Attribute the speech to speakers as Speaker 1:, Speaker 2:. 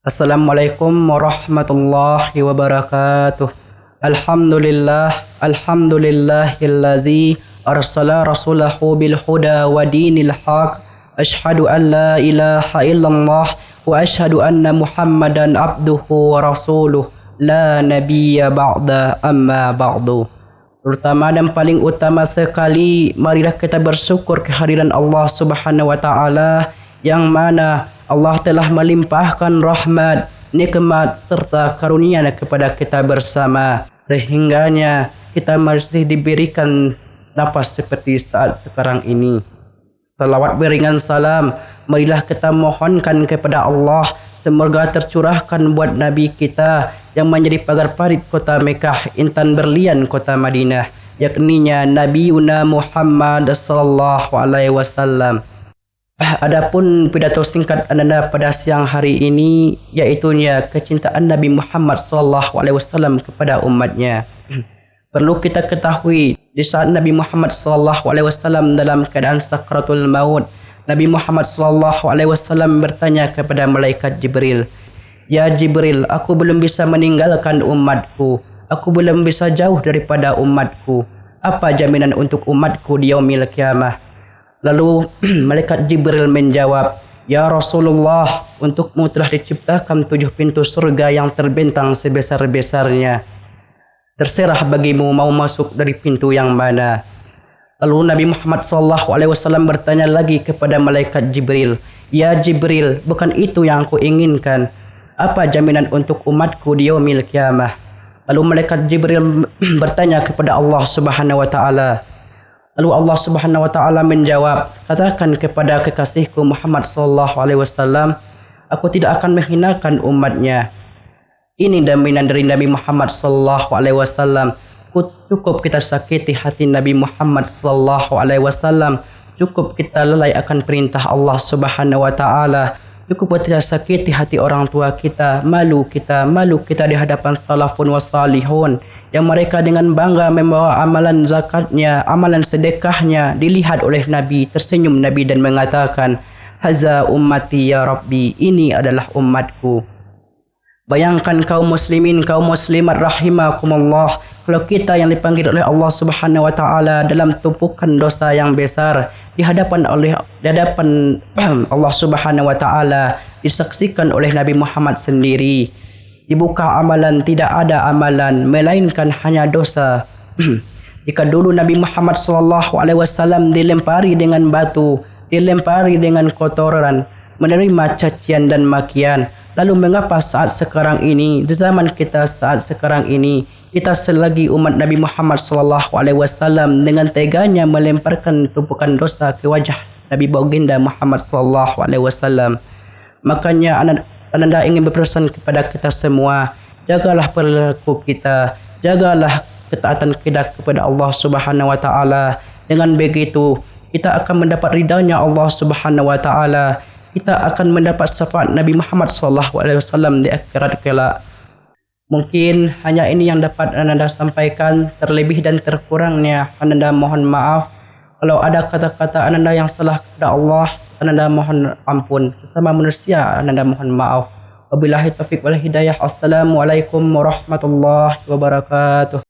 Speaker 1: Assalamualaikum warahmatullahi wabarakatuh. Alhamdulillahillazi arsala rasulahu bil huda wa dinil haq. Ashhadu an la ilaha illallah wa ashhadu anna Muhammadan abduhu wa rasuluh. La nabiyya ba'da amma ba'du. Terutama dan paling utama sekali, marilah kita bersyukur kehadiran Allah Subhanahu wa taala yang mana Allah telah melimpahkan rahmat, nikmat serta karunia kepada kita bersama, sehingganya kita masih diberikan nafas seperti saat sekarang ini. Salawat beringan salam marilah kita mohonkan kepada Allah, semoga tercurahkan buat Nabi kita yang menjadi pagar parit kota Mekah, intan berlian kota Madinah, yakninya Nabiuna Muhammad sallallahu alaihi wasallam. Adapun pidato singkat Anda pada siang hari ini, yaitunya kecintaan Nabi Muhammad sallallahu alaihi wasallam kepada umatnya. Perlu kita ketahui, di saat Nabi Muhammad sallallahu alaihi wasallam dalam keadaan sakratul maut, Nabi Muhammad sallallahu alaihi wasallam bertanya kepada malaikat Jibril, "Ya Jibril, aku belum bisa meninggalkan umatku. Aku belum bisa jauh daripada umatku. Apa jaminan untuk umatku di yaumil kiamah?" Lalu malaikat Jibril menjawab, "Ya Rasulullah, untukmu telah diciptakan 7 pintu surga yang terbentang sebesar-besarnya. Terserah bagimu mau masuk dari pintu yang mana." Lalu Nabi Muhammad SAW bertanya lagi kepada malaikat Jibril, "Ya Jibril, bukan itu yang aku inginkan. Apa jaminan untuk umatku di yaumil kiamah?" Lalu malaikat Jibril bertanya kepada Allah Subhanahu wa taala. Lalu Allah Subhanahu wa taala menjawab, "Katakan kepada kekasihku Muhammad sallallahu alaihi wasallam, aku tidak akan menghinakan umatnya." Ini jaminan dari Nabi Muhammad sallallahu alaihi wasallam. Cukup kita sakiti hati Nabi Muhammad sallallahu alaihi wasallam, cukup kita lalai akan perintah Allah Subhanahu wa taala, cukup kita sakiti hati orang tua kita, malu kita di hadapan salafun wassalihun yang mereka dengan bangga membawa amalan zakatnya, amalan sedekahnya, dilihat oleh Nabi, tersenyum Nabi dan mengatakan, "Haza ummati ya Rabbi, ini adalah umatku." Bayangkan kaum muslimin, kaum muslimat rahimakumullah, kalau kita yang dipanggil oleh Allah Subhanahu wa taala dalam tumpukan dosa yang besar di hadapan Allah Subhanahu wa taala, disaksikan oleh Nabi Muhammad sendiri. Dibuka amalan, tidak ada amalan melainkan hanya dosa. Jika dulu Nabi Muhammad SAW dilempari dengan batu, dilempari dengan kotoran, menerima cacian dan makian, lalu mengapa saat sekarang ini, di zaman kita saat sekarang ini, kita selagi umat Nabi Muhammad SAW dengan teganya melemparkan tumpukan dosa ke wajah Nabi baginda Muhammad SAW? Makanya Anda ingin berpesan kepada kita semua, jagalah perilaku kita, jagalah ketaatan kita kepada Allah Subhanahu wa taala. Dengan begitu, kita akan mendapat ridhanya Allah Subhanahu wa taala. Kita akan mendapat syafaat Nabi Muhammad SAW di akhirat kelak. Mungkin hanya ini yang dapat Anda sampaikan, terlebih dan terkurangnya Anda mohon maaf. Kalau ada kata-kata Anda yang salah kepada Allah, Anda mohon ampun. Sesama manusia Anda mohon maaf. Wabillahi taufiq wal hidayah. Assalamualaikum warahmatullahi wabarakatuh.